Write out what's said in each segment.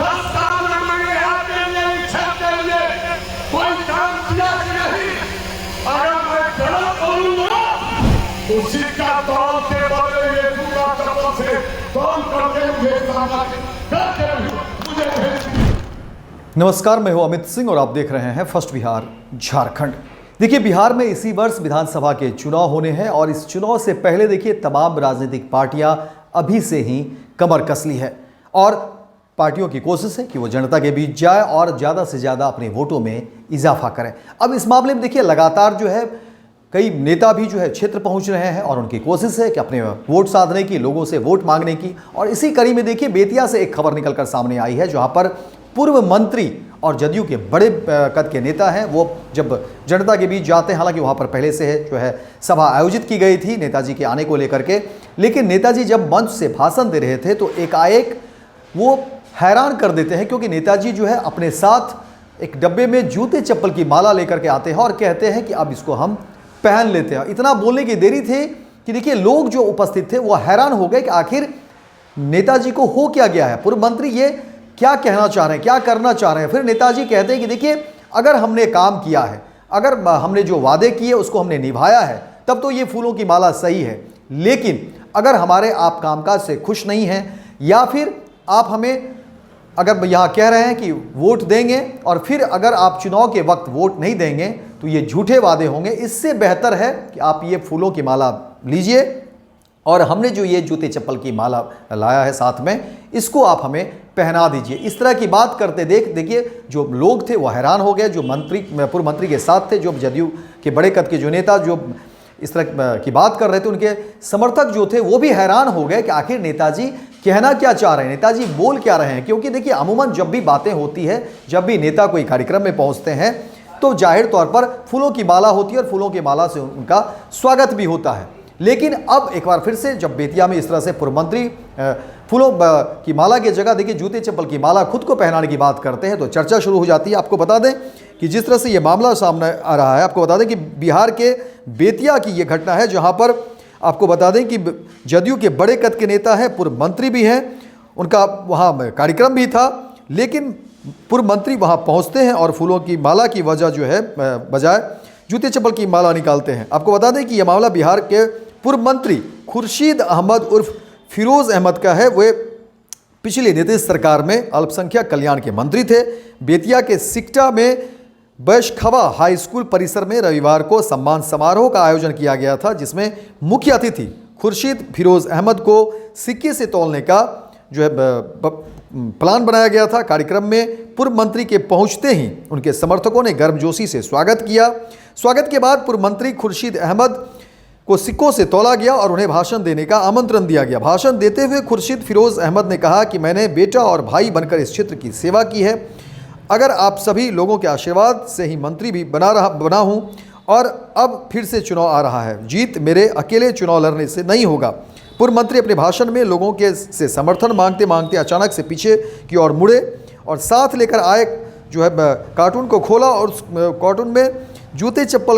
10 साल में मैंने आपके लिए के लिए कोई काम किया कि नहीं? अगर मैं गलत बोलूंगा तो सिक्का तौल के बदले ये दूंगा तरफ से तौल करके मुझे भेज। नमस्कार, मैं हूं अमित सिंह और आप देख रहे हैं फर्स्ट बिहार झारखंड। देखिए, बिहार में इसी वर्ष विधानसभा के चुनाव होने हैं और इस चुनाव से पहले देखिए तमाम राजनीतिक पार्टियां अभी से ही कमर कस ली है और पार्टियों की कोशिश है कि वो जनता के बीच जाए और ज़्यादा से ज़्यादा अपने वोटों में इजाफा करें। अब इस मामले में देखिए लगातार जो है कई नेता भी जो है क्षेत्र पहुंच रहे हैं और उनकी कोशिश है कि अपने वोट साधने की, लोगों से वोट मांगने की। और इसी कड़ी में देखिए बेतिया से एक खबर निकलकर सामने आई है जहां पर पूर्व मंत्री और जदयू के बड़े कद के नेता हैं, वो जब जनता के बीच जाते हैं, हालांकि वहां पर पहले से है जो है सभा आयोजित की गई थी नेताजी के आने को लेकर के, लेकिन नेताजी जब मंच से भाषण दे रहे थे तो एकाएक वो हैरान कर देते हैं क्योंकि नेताजी जो है अपने साथ एक डब्बे में जूते चप्पल की माला लेकर के आते हैं और कहते हैं कि अब इसको हम पहन लेते हैं। इतना बोलने की देरी थी कि देखिए लोग जो उपस्थित थे वो हैरान हो गए कि आखिर नेताजी को हो क्या गया है, पूर्व मंत्री ये क्या कहना चाह रहे हैं, क्या करना चाह रहे हैं। फिर नेताजी कहते हैं कि देखिए अगर हमने काम किया है, अगर हमने जो वादे किए उसको हमने निभाया है तब तो ये फूलों की माला सही है, लेकिन अगर हमारे आप कामकाज से खुश नहीं हैं या फिर आप हमें अगर यहाँ कह रहे हैं कि वोट देंगे और फिर अगर आप चुनाव के वक्त वोट नहीं देंगे तो ये झूठे वादे होंगे, इससे बेहतर है कि आप ये फूलों की माला लीजिए और हमने जो ये जूते चप्पल की माला लाया है साथ में, इसको आप हमें पहना दीजिए। इस तरह की बात करते देखिए जो लोग थे वो हैरान हो गए, जो पूर्व मंत्री के साथ थे, जो जदयू के बड़े कद के जो नेता जो इस तरह की बात कर रहे थे, उनके समर्थक जो थे वो भी हैरान हो गए कि आखिर नेताजी कहना क्या चाह रहे हैं, नेताजी बोल क्या रहे हैं। क्योंकि देखिए अमूमन जब भी बातें होती है, जब भी नेता कोई कार्यक्रम में पहुंचते हैं तो जाहिर तौर पर फूलों की माला होती है और फूलों की माला से उनका स्वागत भी होता है। लेकिन अब एक बार फिर से जब बेतिया में इस तरह से पूर्व मंत्री फूलों की माला की जगह देखिए जूते चप्पल की माला खुद को पहनाने की बात करते हैं तो चर्चा शुरू हो जाती है। आपको बता दें कि जिस तरह से ये मामला सामने आ रहा है, आपको बता दें कि बिहार के बेतिया की ये घटना है जहां पर आपको बता दें कि जदयू के बड़े कद के नेता हैं, पूर्व मंत्री भी हैं, उनका वहाँ कार्यक्रम भी था, लेकिन पूर्व मंत्री वहाँ पहुँचते हैं और फूलों की माला की वजह जो है बजाय जूते चप्पल की माला निकालते हैं। आपको बता दें कि यह मामला बिहार के पूर्व मंत्री खुर्शीद अहमद उर्फ फिरोज़ अहमद का है। वे पिछली नीतीश सरकार में अल्पसंख्यक कल्याण के मंत्री थे। बेतिया के सिकटा में बैशखवा हाई स्कूल परिसर में रविवार को सम्मान समारोह का आयोजन किया गया था, जिसमें मुख्य अतिथि खुर्शीद फिरोज़ अहमद को सिक्के से तौलने का जो है प्लान बनाया गया था। कार्यक्रम में पूर्व मंत्री के पहुंचते ही उनके समर्थकों ने गर्मजोशी से स्वागत किया। स्वागत के बाद पूर्व मंत्री खुर्शीद अहमद को सिक्कों से तौला गया और उन्हें भाषण देने का आमंत्रण दिया गया। भाषण देते हुए खुर्शीद फिरोज़ अहमद ने कहा कि मैंने बेटा और भाई बनकर इस क्षेत्र की सेवा की है। अगर आप सभी लोगों के आशीर्वाद से ही मंत्री भी बना हूँ और अब फिर से चुनाव आ रहा है। जीत मेरे अकेले चुनाव लड़ने से नहीं होगा। पूर्व मंत्री अपने भाषण में लोगों के से समर्थन मांगते मांगते अचानक से पीछे की ओर मुड़े और साथ लेकर आए जो है कार्टून को खोला और उस कार्टून में जूते चप्पल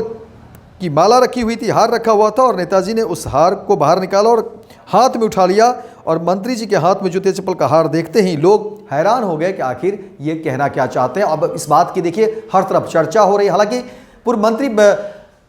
की माला रखी हुई थी, हार रखा हुआ था और नेताजी ने उस हार को बाहर निकाला और हाथ में उठा लिया और मंत्री जी के हाथ में जूते चप्पल का हार देखते ही लोग हैरान हो गए कि आखिर ये कहना क्या चाहते हैं। अब इस बात की देखिए हर तरफ चर्चा हो रही है। हालांकि पूर्व मंत्री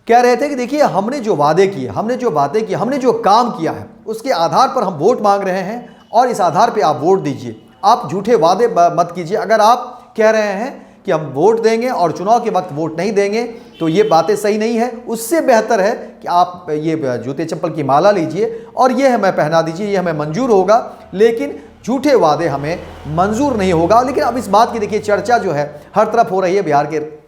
कह रहे थे कि देखिए हमने जो वादे किए, हमने जो बातें की, हमने जो काम किया है उसके आधार पर हम वोट मांग रहे हैं और इस आधार पर आप वोट दीजिए। आप झूठे वादे मत कीजिए। अगर आप कह रहे हैं कि हम वोट देंगे और चुनाव के वक्त वोट नहीं देंगे तो ये बातें सही नहीं है। उससे बेहतर है कि आप ये जूते चप्पल की माला लीजिए और ये हमें पहना दीजिए, ये हमें मंजूर होगा, लेकिन झूठे वादे हमें मंजूर नहीं होगा। लेकिन अब इस बात की देखिए चर्चा जो है हर तरफ हो रही है। बिहार के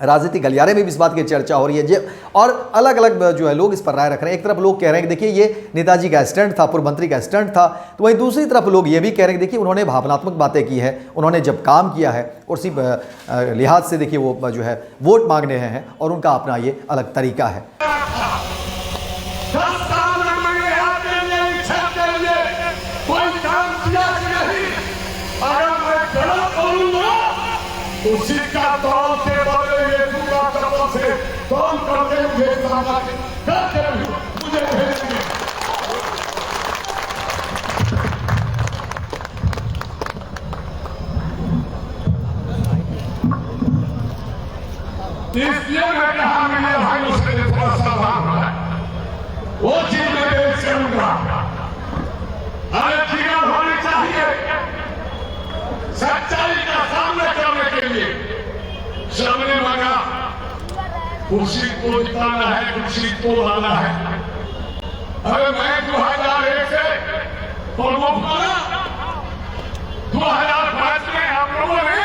राजनीतिक गलियारे में भी इस बात की चर्चा हो रही है और अलग अलग जो है लोग इस पर राय रख रहे हैं। एक तरफ लोग कह रहे हैं कि देखिए ये नेताजी का स्टंट था, पूर्व मंत्री का स्टंट था, तो वहीं दूसरी तरफ लोग ये भी कह रहे हैं कि देखिए उन्होंने भावनात्मक बातें की है, उन्होंने जब काम किया है और उसी लिहाज से देखिए वो जो है वोट मांगने हैं और उनका अपना ये अलग तरीका है। उसी का तौल के बदले ये दूंगा तरफ से तौल करके मुझे भेज दिए। इसलिए मैं कहा मेरे भाइयों से थोड़ा सावधान हो जाए। वो चीज मेरे देश से उनका हमें फिक्र होनी चाहिए। सच्चाई का सामना करने के लिए सबने मांगा कुर्सी को जिताना है, कुर्सी को लाना है। अरे मैं 2001 से प्रमुख बना, 2005 में आप लोगों ने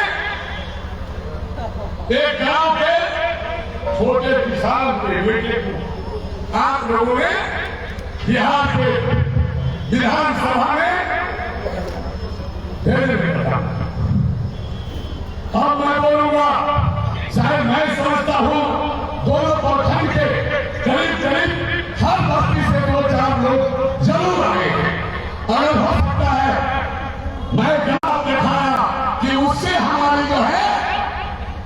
एक गांव के छोटे किसान के बेटे को आप लोगों ने बिहार के विधानसभा में भेजने में बताया। अब मैं बोलूंगा, शायद मैं समझता हूं दोनों प्रखंड के करीब करीब हर बस्ती से 2-4 लोग जरूर आए हैं। अगर हो सकता है मैं गांव दिखाया कि उससे हमारी जो है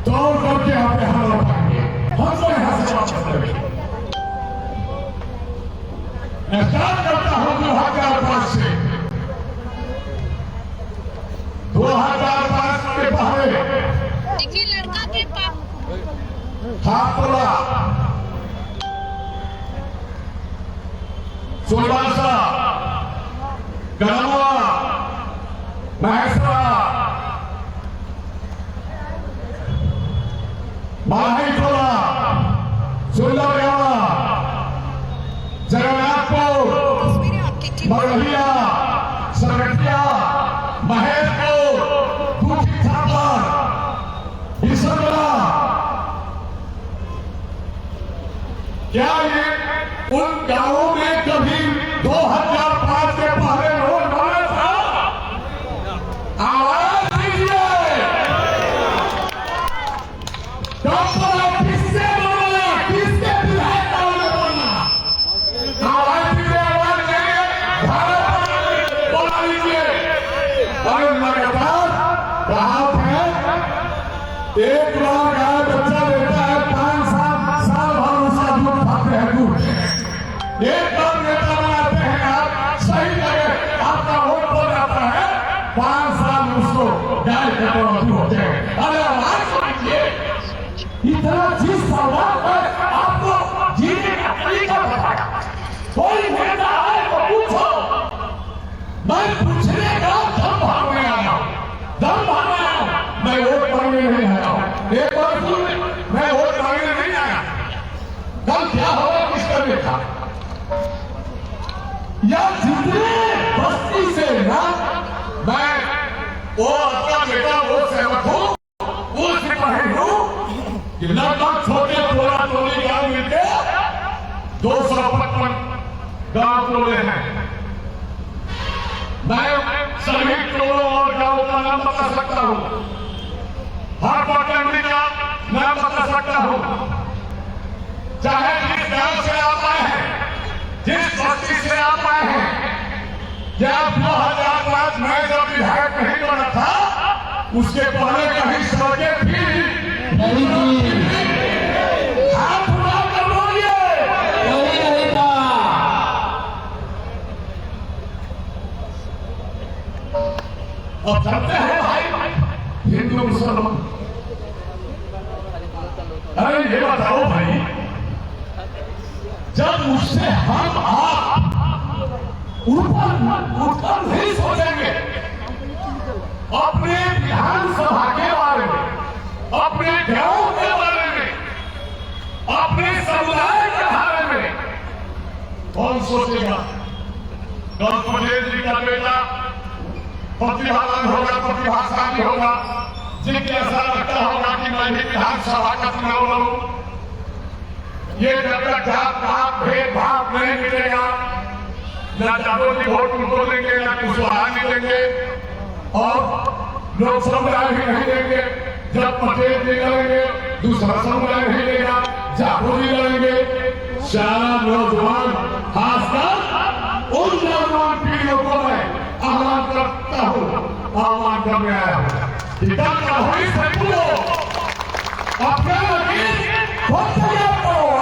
दौड़ करके आपके हम लौटाएंगे, हम तो यहां से वापस करेंगे। स्टार्ट करता हूं 2005 से। 2005 के पहले देखिए लड़का के पाप हापुड़ा, सोलासा, गढ़वा, महेश्वरा, माहीटोला, सुंदरगावा, जगन्नाथपुर, मरहिया, सरगटिया, महेशपुर, दूधी थापर, बिसरला। क्या ये उन गांवों में कभी 2005 के पहले रोड बना था? आवाज दीजिए। किससे बोलना, किसके विधायक ने बोलना? आवाज दीजिए, आवाज देंगे, बोला लीजिए। और लगातार कहा है एक बार गाय बच्चा देता है 5 साल भर उसका दूध खाते हैं दूध। एक बार नेता बनाते हैं आप, सही जगह आपका वोट हो जाता है, 5 साल उसको गाय कटौती होते हैं। अरे आवाज सुनिए, इतना चीज सवाल है आपको जीने का तरीका बताया। कोई नेता है तो पूछो, मैं पूछने का दम भागने आया हूं, दम भागने आया हूं, मैं वोट मांगने नहीं आया हूं। एक बार सुन, मैं वोट मांगने नहीं आया। कल क्या होगा किसका देखा? या जितने बस्ती से ना मैं वो आपका बेटा वो सहमत हूं, वो सिपाही हूं कि लगभग छोटे टोला टोली गांव मिलके 255 गांव टोले हैं। मैं सभी टोलों और गांवों का नाम बता सकता हूं, हर पटंडी का नाम बता सकता हूं। चाहे जिस गांव से आप आए हैं, जिस बस्ती से आप आए हैं, क्या 2005 में जब विधायक नहीं बना था उसके पहले कहीं सड़कें थी? नहीं थी। हाथ उठा कर बोलिए, नहीं था। अब चलते हैं भाई हिंदू मुसलमान। अरे ये बताओ भाई, जब मुझसे हम आप ऊपर नहीं सोचेंगे अपने विधानसभा के बारे में, अपने गांव के बारे में, अपने समुदाय के बारे में, कौन सोचेगा? कल पटेल जी का बेटा प्रतिभावान होगा, प्रतिभाशाली होगा, जिनके ऐसा लगता होगा कि मैं भी विधानसभा का चुनाव लड़ूं। ये जब तक जात पात भेदभाव नहीं मिलेगा, न जादों की वोट उनको देंगे, न कुशवाहा नहीं देंगे, और लोग समुदाय भी नहीं देंगे। जब पटेल जी लड़ेंगे दूसरा समुदाय नहीं देगा, जादू भी लड़ेंगे। सारा नौजवान, खासकर उन नौजवान पीढ़ियों को मैं आह्वान करता हूँ, आह्वान करने आया हूँ। अपने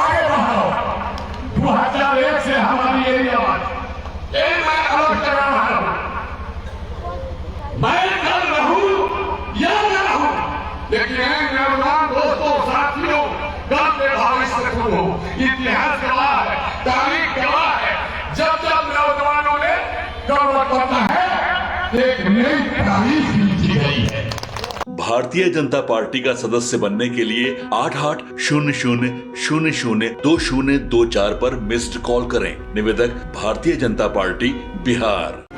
आगे बढ़ाओ। 2001 से हमारी यही आवाज, मैं अलग जगह रहा हूं, मैं घर रहूं या न रहूं, लेकिन नौजवान दोस्तों साथियों भविष्य सुनो, इतिहास गवाह है, तारीख गवाह है, जब जब नौजवानों ने गौरव करना है, एक नई तारीख लिखी गई है। भारतीय जनता पार्टी का सदस्य बनने के लिए 8800002024 पर मिस्ड कॉल करें। निवेदक भारतीय जनता पार्टी बिहार।